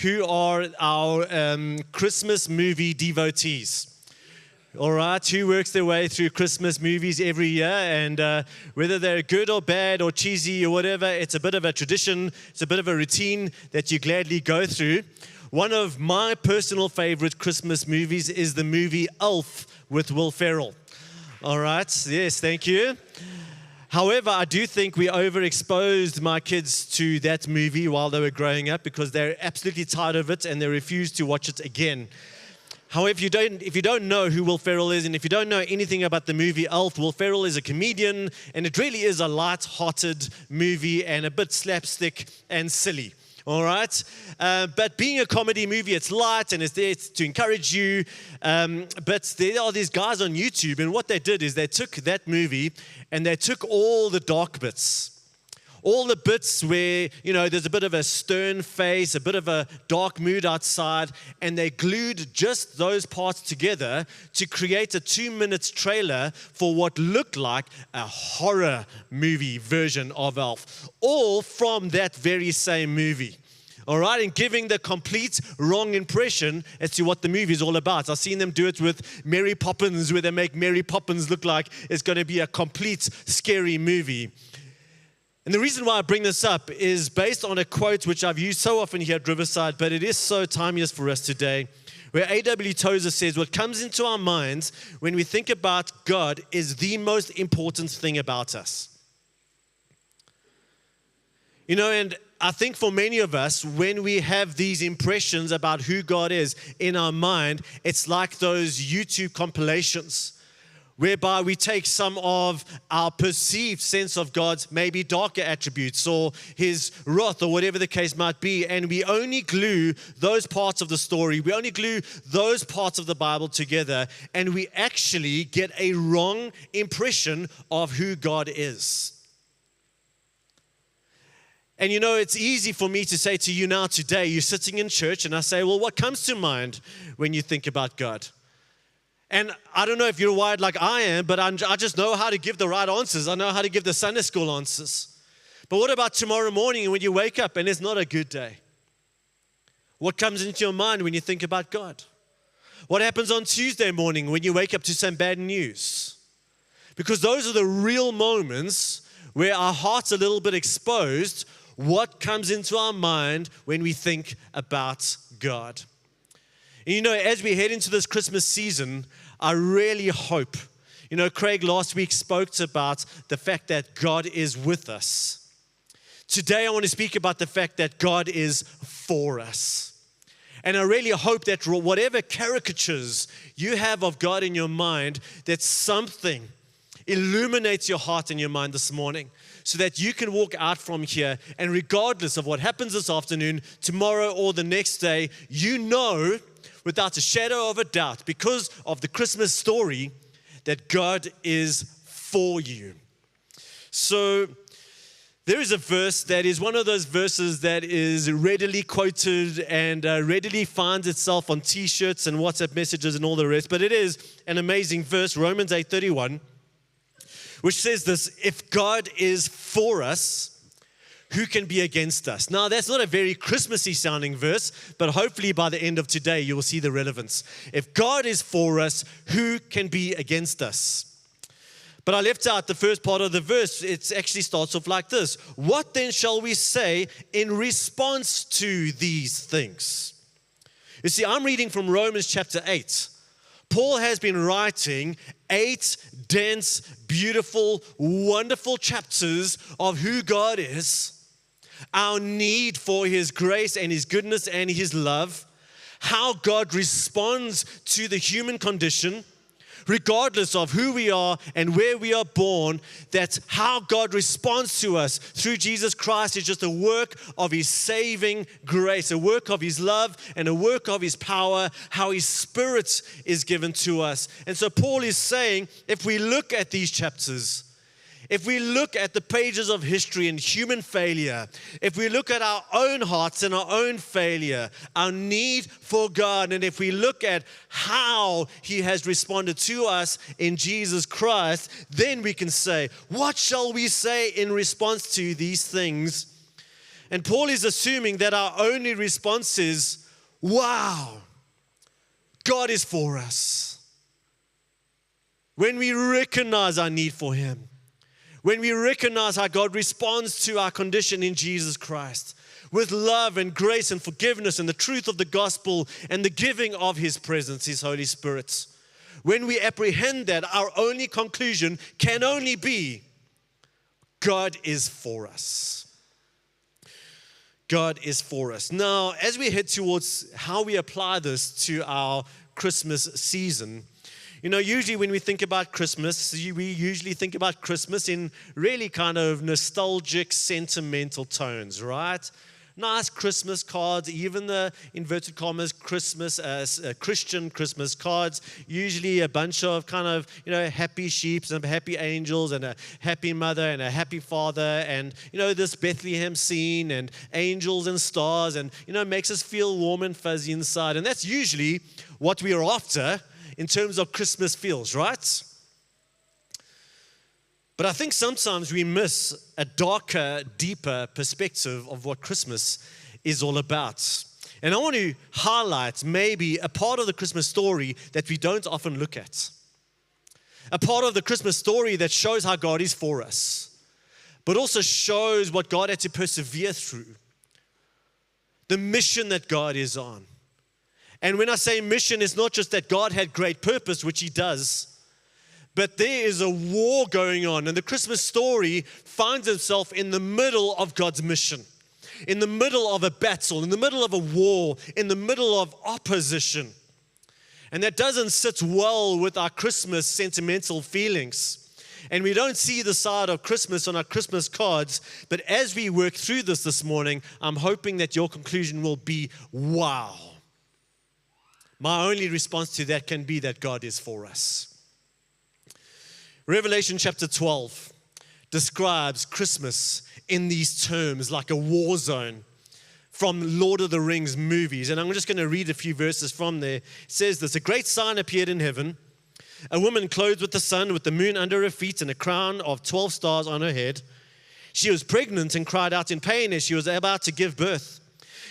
who are our Christmas movie devotees. All right, who works their way through Christmas movies every year, and whether they're good or bad or cheesy or whatever, it's a bit of a tradition, it's a bit of a routine that you gladly go through. One of my personal favorite Christmas movies is the movie Elf with Will Ferrell. All right, yes, thank you. However, I do think we overexposed my kids to that movie while they were growing up because they're absolutely tired of it and they refuse to watch it again. However, if you don't know who Will Ferrell is, and if you don't know anything about the movie Elf, Will Ferrell is a comedian, and it really is a light-hearted movie and a bit slapstick and silly. All right? But being a comedy movie, it's light and it's there to encourage you. But there are these guys on YouTube, and what they did is they took that movie and they took all the dark bits. All the bits where, there's a bit of a stern face, a bit of a dark mood outside, and they glued just those parts together to create a 2-minute trailer for what looked like a horror movie version of Elf, all from that very same movie. All right, and giving the complete wrong impression as to what the movie is all about. I've seen them do it with Mary Poppins, where they make Mary Poppins look like it's going to be a complete scary movie. And the reason why I bring this up is based on a quote which I've used so often here at Riverside, but it is so timeless for us today, where A.W. Tozer says, what comes into our minds when we think about God is the most important thing about us. And I think for many of us, when we have these impressions about who God is in our mind, it's like those YouTube compilations whereby we take some of our perceived sense of God's maybe darker attributes or his wrath or whatever the case might be, and we only glue those parts of the story, we only glue those parts of the Bible together, and we actually get a wrong impression of who God is. And it's easy for me to say to you now today, you're sitting in church, and I say, well, what comes to mind when you think about God? And I don't know if you're wired like I am, but I just know how to give the right answers. I know how to give the Sunday school answers. But what about tomorrow morning when you wake up and it's not a good day? What comes into your mind when you think about God? What happens on Tuesday morning when you wake up to some bad news? Because those are the real moments where our heart's a little bit exposed. What comes into our mind when we think about God? And as we head into this Christmas season, I really hope, Craig last week spoke about the fact that God is with us. Today I want to speak about the fact that God is for us. And I really hope that whatever caricatures you have of God in your mind, that something illuminates your heart and your mind this morning, so that you can walk out from here, and regardless of what happens this afternoon, tomorrow, or the next day, without a shadow of a doubt, because of the Christmas story, that God is for you. So there is a verse that is one of those verses that is readily quoted and readily finds itself on T-shirts and WhatsApp messages and all the rest, but it is an amazing verse, Romans 8:31, which says this: if God is for us, who can be against us? Now, that's not a very Christmassy sounding verse, but hopefully by the end of today, you will see the relevance. If God is for us, who can be against us? But I left out the first part of the verse. It actually starts off like this: what then shall we say in response to these things? You see, I'm reading from Romans chapter 8. Paul has been writing 8 dense, beautiful, wonderful chapters of who God is, our need for his grace and his goodness and his love, how God responds to the human condition, regardless of who we are and where we are born, that how God responds to us through Jesus Christ is just a work of his saving grace, a work of his love and a work of his power, how his Spirit is given to us. And so Paul is saying, if we look at these chapters, if we look at the pages of history and human failure, if we look at our own hearts and our own failure, our need for God, and if we look at how he has responded to us in Jesus Christ, then we can say, what shall we say in response to these things? And Paul is assuming that our only response is, wow, God is for us. When we recognize our need for Him, when we recognize how God responds to our condition in Jesus Christ, with love and grace and forgiveness and the truth of the gospel and the giving of His presence, His Holy Spirit. When we apprehend that, our only conclusion can only be, God is for us. God is for us. Now, as we head towards how we apply this to our Christmas season, usually when we think about Christmas, we usually think about Christmas in really kind of nostalgic, sentimental tones, right? Nice Christmas cards, even the inverted commas Christmas, Christian Christmas cards, usually a bunch of kind of, happy sheep and happy angels and a happy mother and a happy father and, this Bethlehem scene and angels and stars and, makes us feel warm and fuzzy inside. And that's usually what we are after in terms of Christmas feels, right? But I think sometimes we miss a darker, deeper perspective of what Christmas is all about. And I want to highlight maybe a part of the Christmas story that we don't often look at. A part of the Christmas story that shows how God is for us, but also shows what God had to persevere through. The mission that God is on. And when I say mission, it's not just that God had great purpose, which He does, but there is a war going on, and the Christmas story finds itself in the middle of God's mission, in the middle of a battle, in the middle of a war, in the middle of opposition. And that doesn't sit well with our Christmas sentimental feelings. And we don't see the side of Christmas on our Christmas cards, but as we work through this morning, I'm hoping that your conclusion will be, wow. My only response to that can be that God is for us. Revelation chapter 12 describes Christmas in these terms like a war zone from Lord of the Rings movies. And I'm just going to read a few verses from there. It says this: a great sign appeared in heaven, a woman clothed with the sun, with the moon under her feet and a crown of 12 stars on her head. She was pregnant and cried out in pain as she was about to give birth.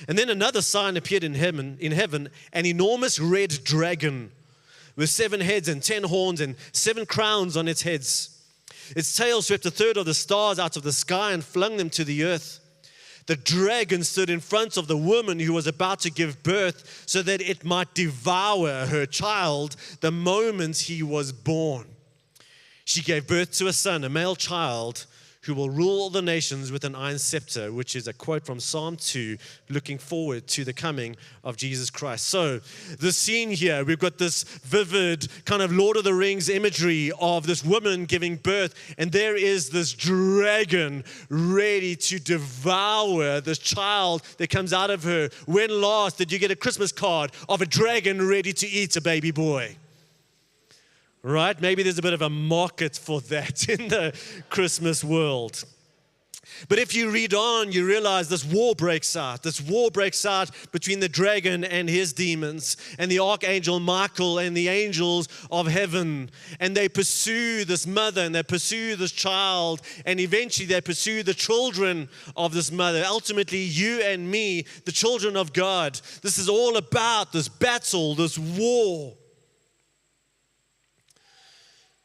And then another sign appeared in heaven, an enormous red dragon with 7 heads and 10 horns and 7 crowns on its heads. Its tail swept a third of the stars out of the sky and flung them to the earth. The dragon stood in front of the woman who was about to give birth so that it might devour her child the moment he was born. She gave birth to a son, a male child, who will rule all the nations with an iron scepter, which is a quote from Psalm 2, looking forward to the coming of Jesus Christ. So the scene here, we've got this vivid kind of Lord of the Rings imagery of this woman giving birth, and there is this dragon ready to devour this child that comes out of her. When last did you get a Christmas card of a dragon ready to eat a baby boy? Right? Maybe there's a bit of a market for that in the Christmas world. But if you read on, you realize this war breaks out. This war breaks out between the dragon and his demons and the archangel Michael and the angels of heaven. And they pursue this mother and they pursue this child. And eventually they pursue the children of this mother. Ultimately, you and me, the children of God. This is all about this battle, this war.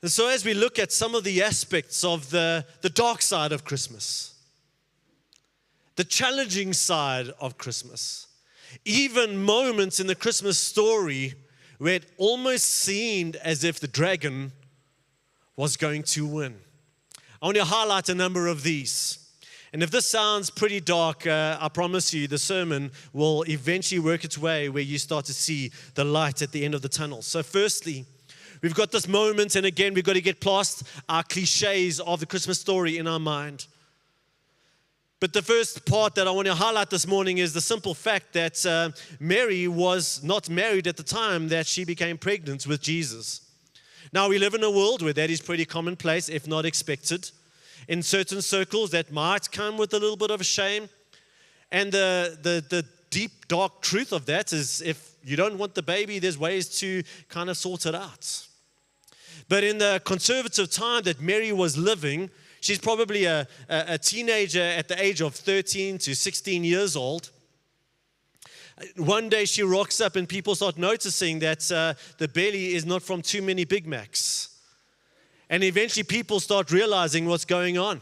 And so as we look at some of the aspects of the dark side of Christmas, the challenging side of Christmas, even moments in the Christmas story where it almost seemed as if the dragon was going to win. I want to highlight a number of these. And if this sounds pretty dark, I promise you the sermon will eventually work its way where you start to see the light at the end of the tunnel. So firstly, we've got this moment, and again, we've got to get past our cliches of the Christmas story in our mind. But the first part that I want to highlight this morning is the simple fact that Mary was not married at the time that she became pregnant with Jesus. Now, we live in a world where that is pretty commonplace, if not expected. In certain circles, that might come with a little bit of shame. And the deep, dark truth of that is if you don't want the baby, there's ways to kind of sort it out. But in the conservative time that Mary was living, She's probably a teenager at the age of 13 to 16 years old. One day she rocks up and people start noticing that the belly is not from too many Big Macs. And eventually people start realizing what's going on.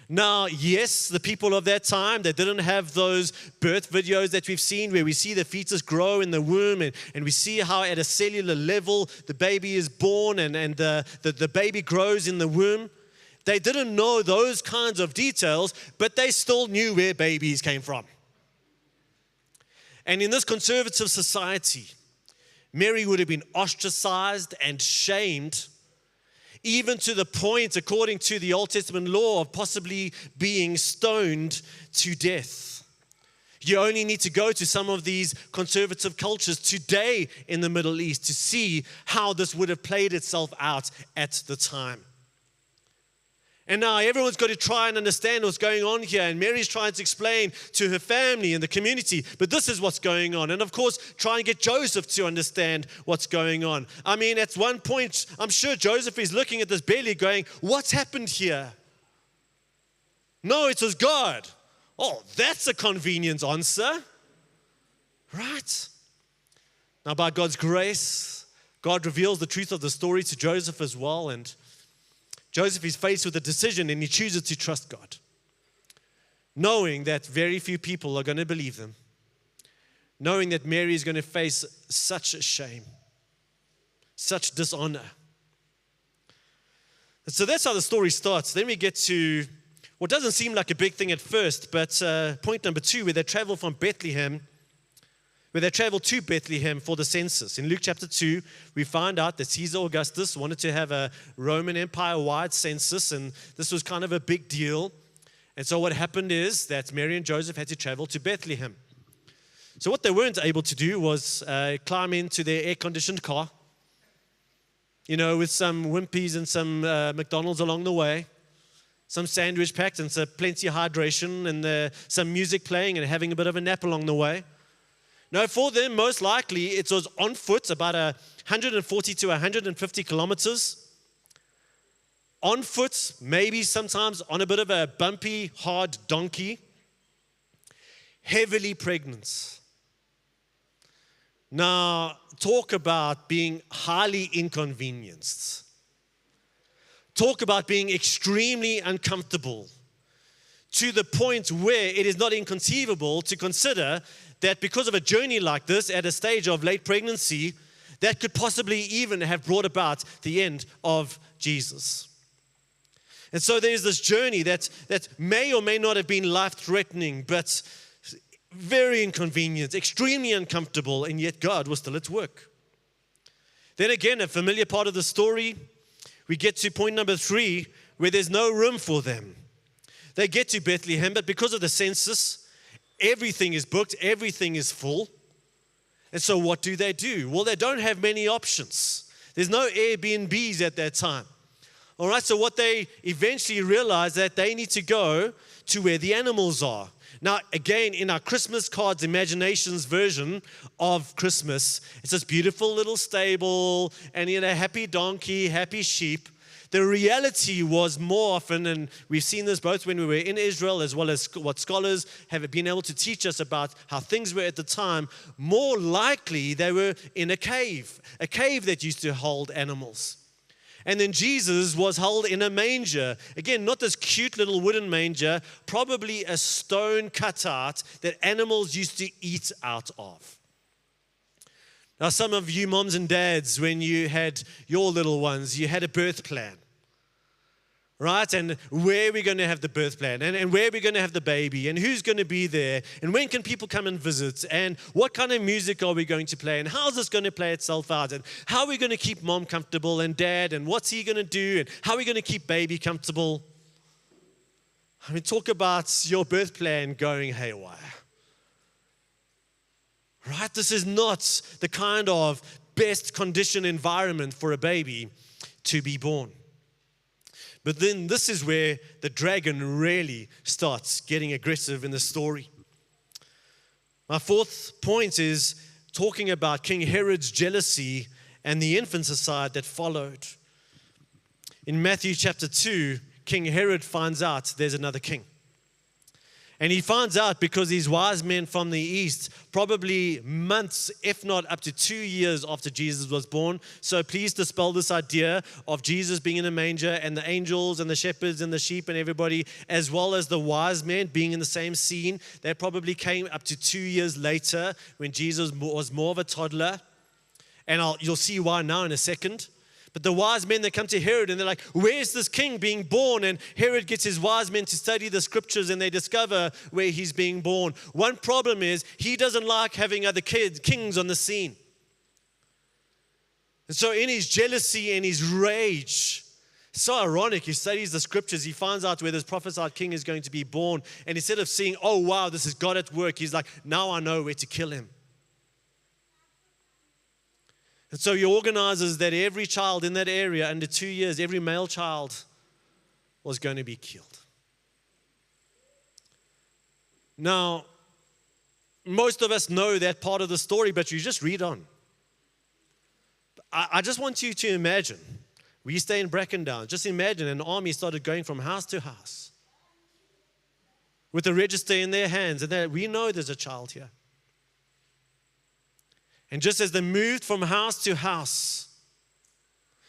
Now, yes, the people of that time, they didn't have those birth videos that we've seen where we see the fetus grow in the womb and we see how at a cellular level the baby is born and the baby grows in the womb. They didn't know those kinds of details, but they still knew where babies came from. And in this conservative society, Mary would have been ostracized and shamed, even to the point, according to the Old Testament law, of possibly being stoned to death. You only need to go to some of these conservative cultures today in the Middle East to see how this would have played itself out at the time. And now everyone's got to try and understand what's going on here. And Mary's trying to explain to her family and the community, but this is what's going on. And of course, try and get Joseph to understand what's going on. I mean, at one point, I'm sure Joseph is looking at this belly going, what's happened here? No, it was God. Oh, that's a convenient answer. Right? Now, by God's grace, God reveals the truth of the story to Joseph as well. And Joseph is faced with a decision and he chooses to trust God, knowing that very few people are going to believe them, knowing that Mary is going to face such shame, such dishonor. And so that's how the story starts. Then we get to what doesn't seem like a big thing at first, but point number 2, where they travel to Bethlehem for the census. In Luke chapter 2, we find out that Caesar Augustus wanted to have a Roman Empire-wide census, and this was kind of a big deal. And so what happened is that Mary and Joseph had to travel to Bethlehem. So what they weren't able to do was climb into their air-conditioned car, with some Wimpies and some McDonald's along the way, some sandwich packed and plenty of hydration and some music playing and having a bit of a nap along the way. No, for them, most likely, it was on foot, about 140 to 150 kilometers. On foot, maybe sometimes on a bit of a bumpy, hard donkey. Heavily pregnant. Now, talk about being highly inconvenienced. Talk about being extremely uncomfortable, to the point where it is not inconceivable to consider that because of a journey like this at a stage of late pregnancy, that could possibly even have brought about the end of Jesus. And so there's this journey that may or may not have been life-threatening, but very inconvenient, extremely uncomfortable, and yet God was still at work. Then again, a familiar part of the story, we get to point number 3, where there's no room for them. They get to Bethlehem, but because of the census, everything is booked, everything is full. And so what do? Well, they don't have many options. There's no Airbnbs at that time. All right, so what they eventually realize that they need to go to where the animals are. Now, again, in our Christmas cards imaginations version of Christmas, it's this beautiful little stable and happy donkey, happy sheep. The reality was more often, and we've seen this both when we were in Israel as well as what scholars have been able to teach us about how things were at the time, more likely they were in a cave that used to hold animals. And then Jesus was held in a manger. Again, not this cute little wooden manger, probably a stone cutout that animals used to eat out of. Now, some of you moms and dads, when you had your little ones, you had a birth plan. Right? And where we're going to have the birth plan, and where we're going to have the baby, and who's going to be there, and when can people come and visit, and what kind of music are we going to play, and how's this going to play itself out, and how are we going to keep mom comfortable, and dad, and what's he going to do, and how are we going to keep baby comfortable. I mean, talk about your birth plan going haywire. Right? This is not the kind of best conditioned environment for a baby to be born. But then this is where the dragon really starts getting aggressive in the story. My 4th point is talking about King Herod's jealousy and the infanticide that followed. In Matthew chapter 2, King Herod finds out there's another king. And he finds out because these wise men from the east, probably months, if not up to 2 years after Jesus was born. So please dispel this idea of Jesus being in a manger and the angels and the shepherds and the sheep and everybody, as well as the wise men being in the same scene. They probably came up to 2 years later when Jesus was more of a toddler. And you'll see why now in a second. But the wise men, they come to Herod and they're like, where's this king being born? And Herod gets his wise men to study the scriptures and they discover where he's being born. One problem is he doesn't like having other kings on the scene. And so in his jealousy and his rage, so ironic, he studies the scriptures, he finds out where this prophesied king is going to be born. And instead of seeing, oh wow, this is God at work, he's like, now I know where to kill him. And so he organizes that every child in that area under 2 years, every male child was going to be killed. Now, most of us know that part of the story, but you just read on. I just want you to imagine, we stay in Brackendown, just imagine an army started going from house to house with a register in their hands, and we know there's a child here. And just as they moved from house to house,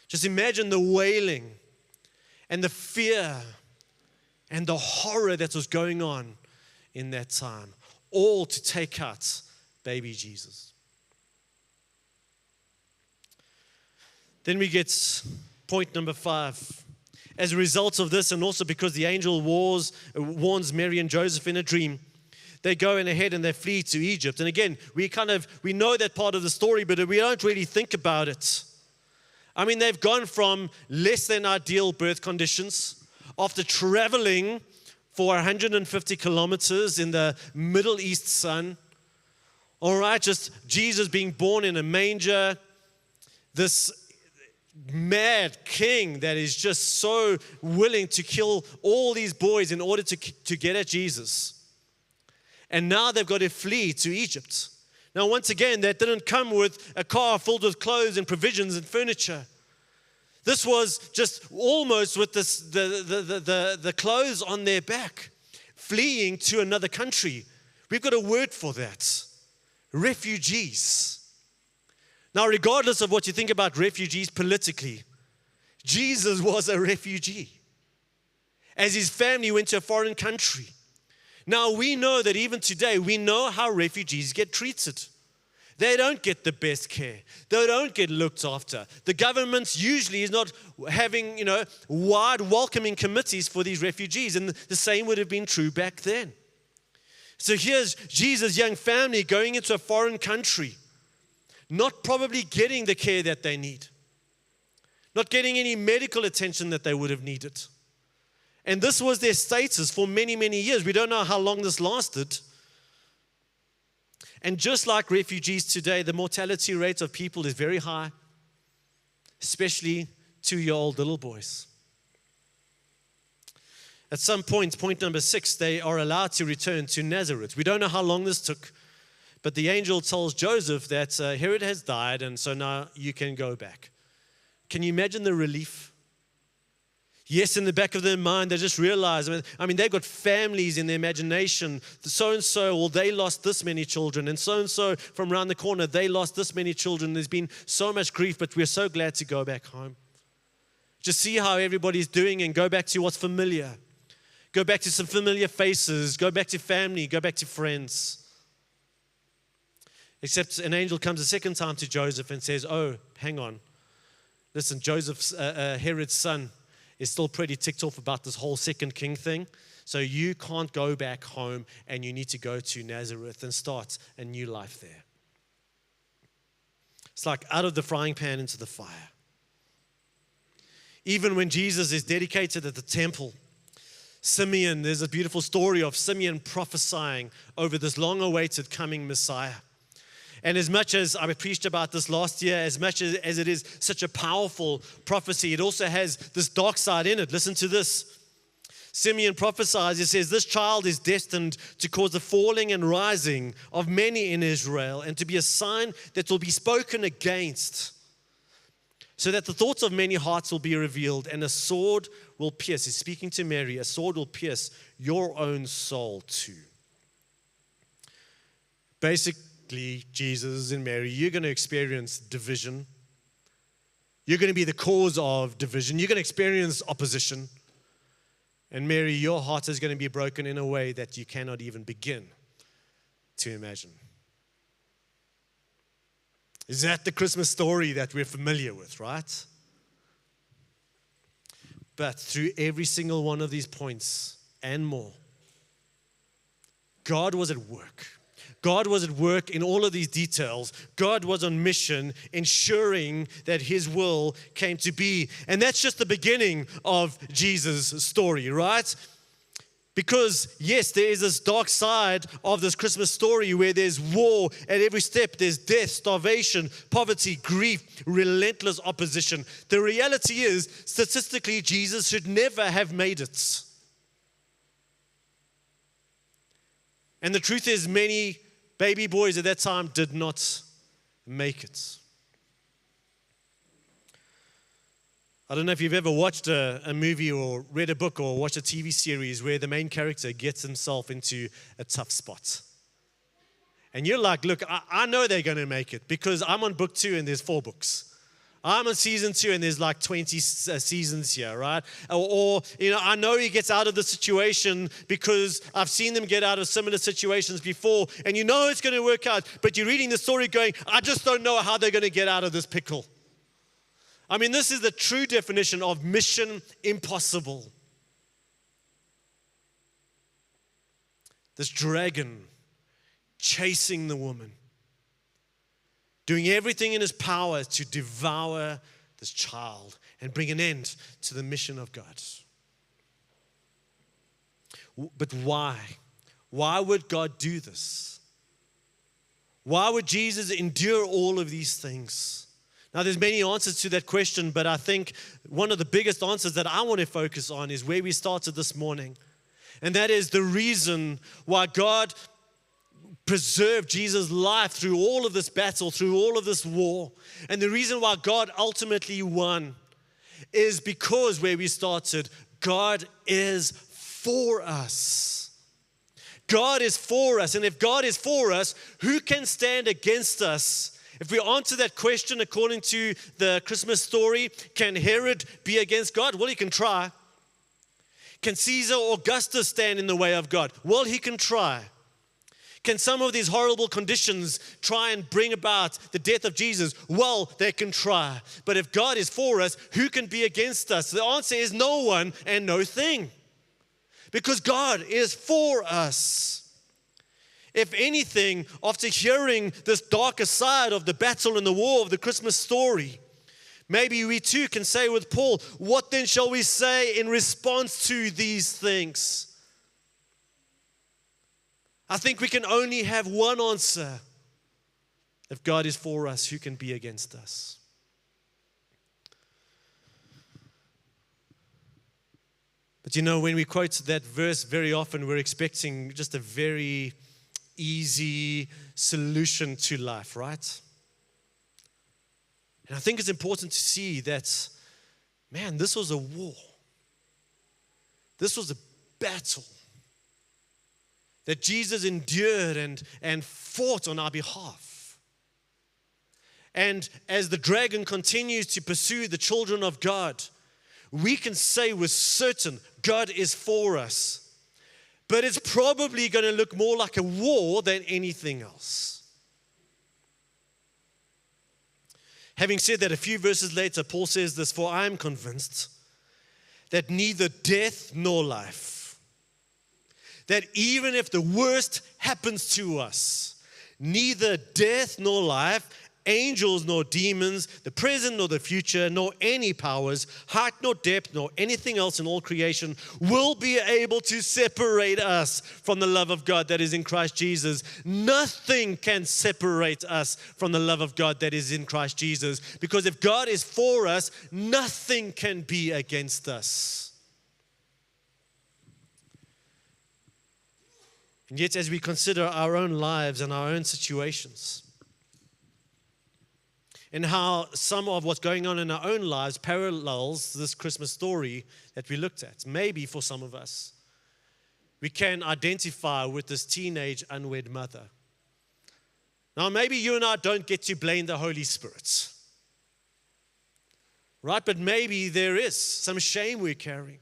just imagine the wailing and the fear and the horror that was going on in that time, all to take out baby Jesus. Then we get point number 5. As a result of this, and also because the angel warns Mary and Joseph in a dream, they go in ahead and they flee to Egypt. And again, we know that part of the story, but we don't really think about it. I mean, they've gone from less than ideal birth conditions after traveling for 150 kilometers in the Middle East sun. All right, just Jesus being born in a manger, this mad king that is just so willing to kill all these boys in order to get at Jesus. And now they've got to flee to Egypt. Now, once again, that didn't come with a car filled with clothes and provisions and furniture. This was just almost with the clothes on their back, fleeing to another country. We've got a word for that. Refugees. Now, regardless of what you think about refugees politically, Jesus was a refugee. As his family went to a foreign country. Now, we know that even today, we know how refugees get treated. They don't get the best care. They don't get looked after. The government usually is not having, wide welcoming committees for these refugees. And the same would have been true back then. So here's Jesus' young family going into a foreign country, not probably getting the care that they need, not getting any medical attention that they would have needed. And this was their status for many, many years. We don't know how long this lasted. And just like refugees today, the mortality rate of people is very high, especially 2-year-old little boys. At some point number 6, they are allowed to return to Nazareth. We don't know how long this took, but the angel tells Joseph that Herod has died, and so now you can go back. Can you imagine the relief? Yes, in the back of their mind, they just realize, they've got families in their imagination. So-and-so, well, they lost this many children. And so-and-so from around the corner, they lost this many children. There's been so much grief, but we're so glad to go back home. Just see how everybody's doing and go back to what's familiar. Go back to some familiar faces. Go back to family. Go back to friends. Except an angel comes a second time to Joseph and says, oh, hang on. Listen, Herod's son, is still pretty ticked off about this whole second king thing. So you can't go back home and you need to go to Nazareth and start a new life there. It's like out of the frying pan into the fire. Even when Jesus is dedicated at the temple, Simeon, there's a beautiful story of Simeon prophesying over this long-awaited coming Messiah. And as much as I preached about this last year, as much as it is such a powerful prophecy, it also has this dark side in it. Listen to this. Simeon prophesies, he says, this child is destined to cause the falling and rising of many in Israel and to be a sign that will be spoken against. so that the thoughts of many hearts will be revealed, and a sword will pierce. He's speaking to Mary. A sword will pierce your own soul too. Basically, Jesus and Mary, you're going to experience division. You're going to be the cause of division. You're going to experience opposition. And Mary, your heart is going to be broken in a way that you cannot even begin to imagine. Is that the Christmas story that we're familiar with, right? But through every single one of these points and more, God was at work. God was at work in all of these details. God was on mission, ensuring that His will came to be. And that's just the beginning of Jesus' story, right? Because, yes, there is this dark side of this Christmas story where there's war at every step. There's death, starvation, poverty, grief, relentless opposition. The reality is, statistically, Jesus should never have made it. And the truth is, many baby boys at that time did not make it. I don't know if you've ever watched a movie or read a book or watched a TV series where the main character gets himself into a tough spot. And you're like, look, I know they're going to make it because I'm on book 2 and there's 4 books. I'm on season 2 and there's like 20 seasons here, right? Or, I know he gets out of the situation because I've seen them get out of similar situations before, and you know it's going to work out, but you're reading the story going, I just don't know how they're going to get out of this pickle. I mean, this is the true definition of mission impossible. This dragon chasing the woman, doing everything in his power to devour this child and bring an end to the mission of God. But why? Why would God do this? Why would Jesus endure all of these things? Now, there's many answers to that question, but I think one of the biggest answers that I want to focus on is where we started this morning. And that is the reason why God preserved Jesus' life through all of this battle, through all of this war. And the reason why God ultimately won is because where we started, God is for us. God is for us. And if God is for us, who can stand against us? If we answer that question according to the Christmas story, can Herod be against God? Well, he can try. Can Caesar Augustus stand in the way of God? Well, he can try. Can some of these horrible conditions try and bring about the death of Jesus? Well, they can try. But if God is for us, who can be against us? The answer is no one and no thing. Because God is for us. If anything, after hearing this darker side of the battle and the war of the Christmas story, maybe we too can say with Paul, what then shall we say in response to these things? I think we can only have one answer. If God is for us, who can be against us? But when we quote that verse very often, we're expecting just a very easy solution to life, right? And I think it's important to see that, man, this was a war. This was a battle that Jesus endured and fought on our behalf. And as the dragon continues to pursue the children of God, we can say with certain, God is for us. But it's probably going to look more like a war than anything else. Having said that, a few verses later, Paul says this, for I am convinced that neither death nor life, that even if the worst happens to us, neither death nor life, angels nor demons, the present nor the future, nor any powers, height nor depth, nor anything else in all creation will be able to separate us from the love of God that is in Christ Jesus. Nothing can separate us from the love of God that is in Christ Jesus. Because if God is for us, nothing can be against us. And yet, as we consider our own lives and our own situations, and how some of what's going on in our own lives parallels this Christmas story that we looked at. Maybe for some of us, we can identify with this teenage unwed mother. Now, maybe you and I don't get to blame the Holy Spirit, right? But maybe there is some shame we're carrying.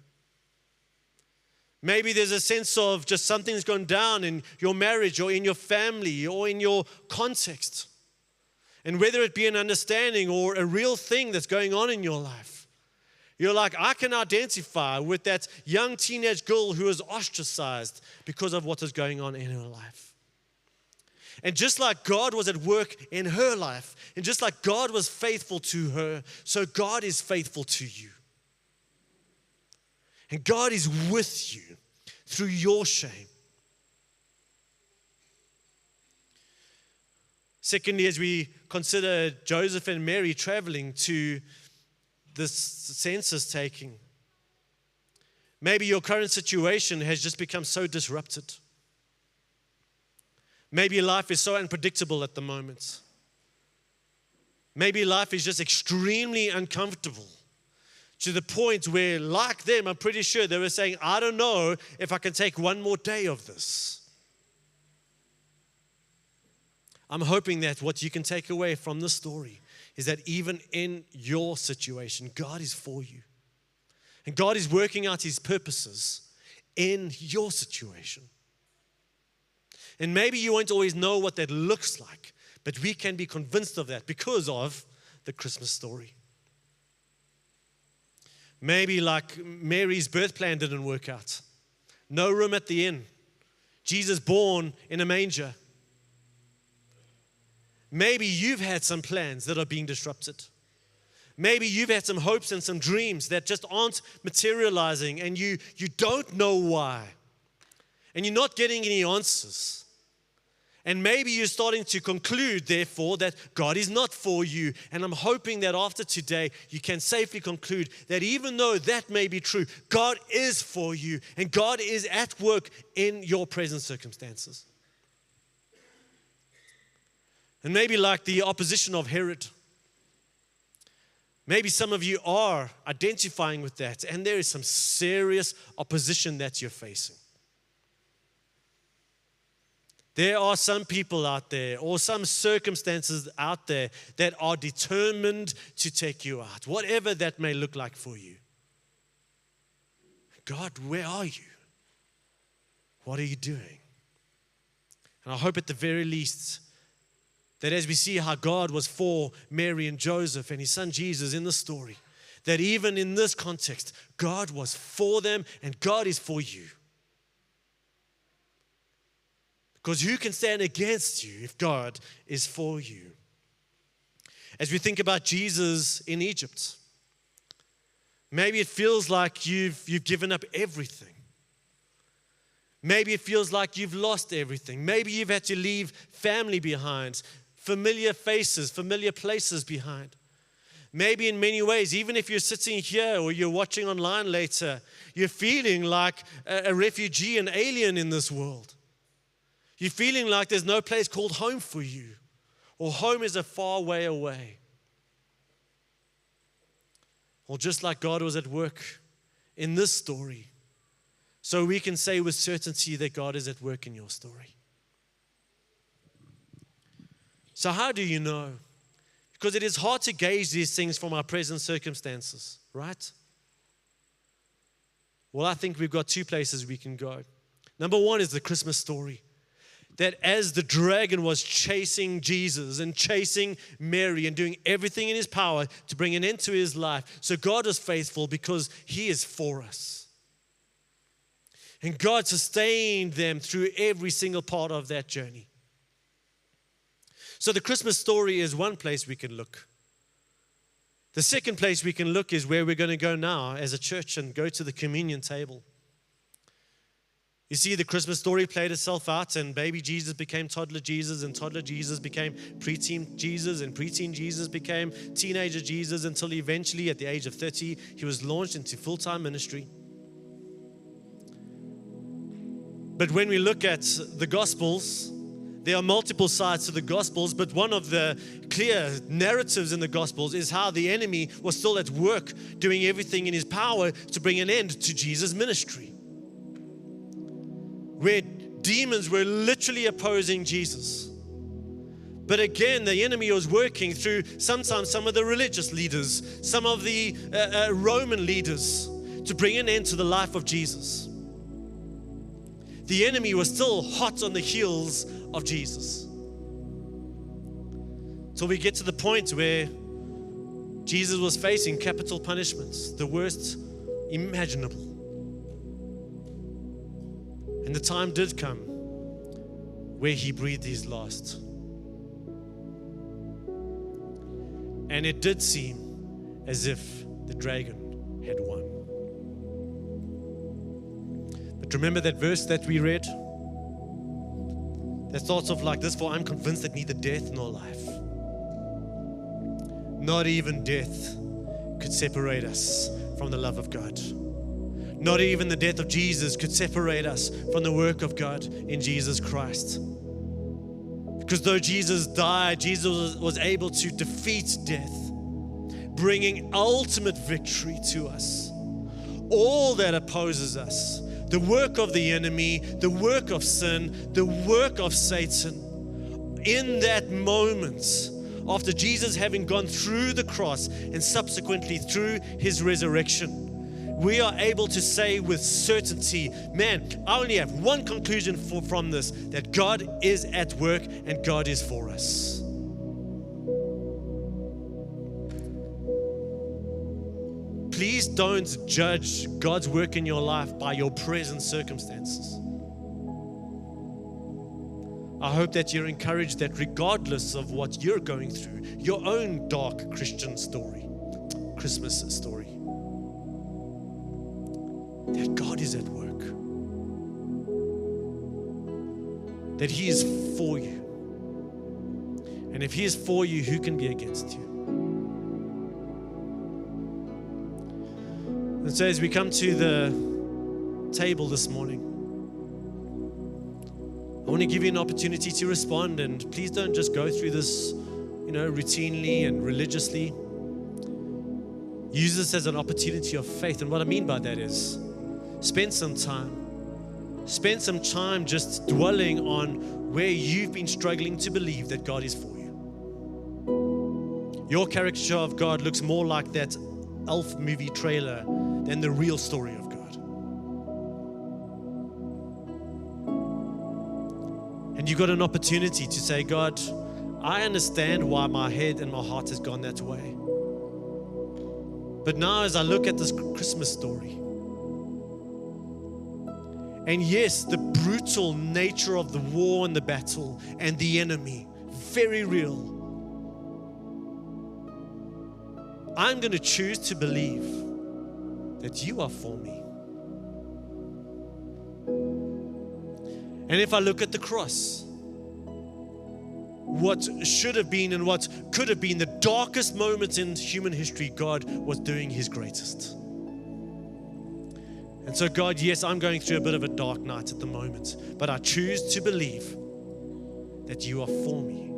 Maybe there's a sense of just something's gone down in your marriage or in your family or in your context. And whether it be an understanding or a real thing that's going on in your life, you're like, I can identify with that young teenage girl who was ostracized because of what is going on in her life. And just like God was at work in her life, and just like God was faithful to her, so God is faithful to you. And God is with you through your shame. Secondly, as we consider Joseph and Mary traveling to this census taking, maybe your current situation has just become so disrupted. Maybe life is so unpredictable at the moment. Maybe life is just extremely uncomfortable to the point where, like them, I'm pretty sure they were saying, I don't know if I can take one more day of this. I'm hoping that what you can take away from this story is that even in your situation, God is for you. And God is working out His purposes in your situation. And maybe you won't always know what that looks like, but we can be convinced of that because of the Christmas story. Maybe like Mary's birth plan didn't work out. No room at the inn. Jesus born in a manger. Maybe you've had some plans that are being disrupted. Maybe you've had some hopes and some dreams that just aren't materializing, and you don't know why. And you're not getting any answers. And maybe you're starting to conclude, therefore, that God is not for you. And I'm hoping that after today, you can safely conclude that even though that may be true, God is for you, and God is at work in your present circumstances. And maybe like the opposition of Herod, maybe some of you are identifying with that, and there is some serious opposition that you're facing. There are some people out there or some circumstances out there that are determined to take you out, whatever that may look like for you. God, where are you? What are you doing? And I hope at the very least that as we see how God was for Mary and Joseph and His son Jesus in the story, that even in this context, God was for them and God is for you. Because who can stand against you if God is for you? As we think about Jesus in Egypt, maybe it feels like you've given up everything. Maybe it feels like you've lost everything. Maybe you've had to leave family behind, familiar faces, familiar places behind. Maybe in many ways, even if you're sitting here or you're watching online later, you're feeling like a refugee, an alien in this world. You're feeling like there's no place called home for you, or home is a far way away. Or just like God was at work in this story, so we can say with certainty that God is at work in your story. So how do you know? Because it is hard to gauge these things from our present circumstances, right? Well, I think we've got two places we can go. Number one is the Christmas story. That as the dragon was chasing Jesus and chasing Mary and doing everything in his power to bring an end to his life, so God is faithful because He is for us. And God sustained them through every single part of that journey. So the Christmas story is one place we can look. The second place we can look is where we're going to go now as a church and go to the communion table. You see, the Christmas story played itself out, and baby Jesus became toddler Jesus, and toddler Jesus became preteen Jesus, and preteen Jesus became teenager Jesus, until eventually at the age of 30, He was launched into full-time ministry. But when we look at the Gospels, there are multiple sides to the Gospels, but one of the clear narratives in the Gospels is how the enemy was still at work doing everything in his power to bring an end to Jesus' ministry. Where demons were literally opposing Jesus. But again, the enemy was working through sometimes some of the religious leaders, some of the Roman leaders to bring an end to the life of Jesus. The enemy was still hot on the heels of Jesus. So we get to the point where Jesus was facing capital punishments, the worst imaginable. And the time did come where he breathed his last. And it did seem as if the dragon had won. But remember that verse that we read? That starts off like this: for I'm convinced that neither death nor life, not even death, could separate us from the love of God. Not even the death of Jesus could separate us from the work of God in Jesus Christ. Because though Jesus died, Jesus was able to defeat death, bringing ultimate victory to us. All that opposes us, the work of the enemy, the work of sin, the work of Satan, in that moment, after Jesus having gone through the cross and subsequently through his resurrection, we are able to say with certainty, man, I only have one conclusion from this, that God is at work and God is for us. Please don't judge God's work in your life by your present circumstances. I hope that you're encouraged that regardless of what you're going through, your own dark Christian story, Christmas story, that God is at work, that He is for you. And if He is for you, who can be against you? And so as we come to the table this morning, I want to give you an opportunity to respond, and please don't just go through this, routinely and religiously. Use this as an opportunity of faith. And what I mean by that is, spend some time just dwelling on where you've been struggling to believe that God is for you. Your caricature of God looks more like that Elf movie trailer than the real story of God. And you got an opportunity to say, God, I understand why my head and my heart has gone that way. But now as I look at this Christmas story, and yes, the brutal nature of the war and the battle and the enemy, very real. I'm going to choose to believe that you are for me. And if I look at the cross, what should have been and what could have been the darkest moments in human history, God was doing His greatest. And so God, yes, I'm going through a bit of a dark night at the moment, but I choose to believe that you are for me.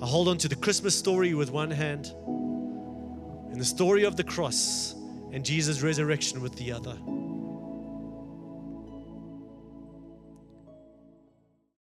I hold on to the Christmas story with one hand and the story of the cross and Jesus' resurrection with the other.